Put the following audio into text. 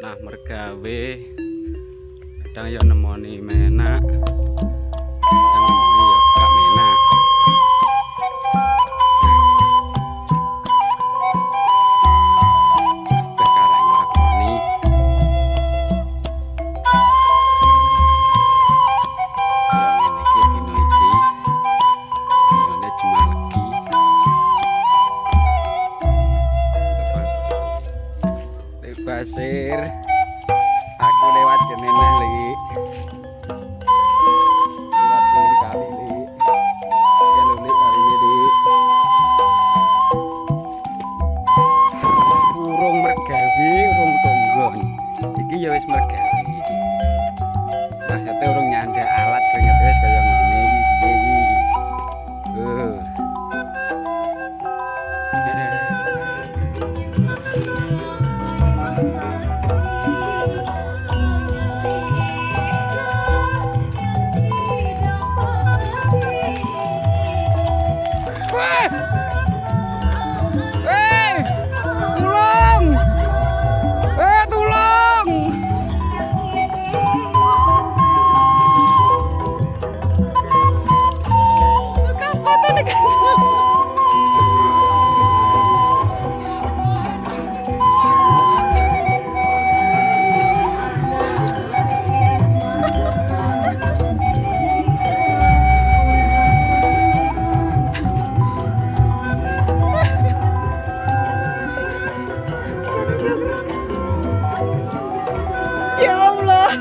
Nah, mergawe kadang ya nemoni menak, kadang nemoni ya gak menak. Kabeh karek nglakoni. Kaya ngene iki dina iki. Dinane Jumalegi. Pasir aku lewat kene lagi lewat pinggir kali li ya lho lik kali ini li urung mergawi urung tonggon iki ya wis mergawi maksudnya urung nyandak alat keringet wis kaya ngene iki piye iki Ya Allah,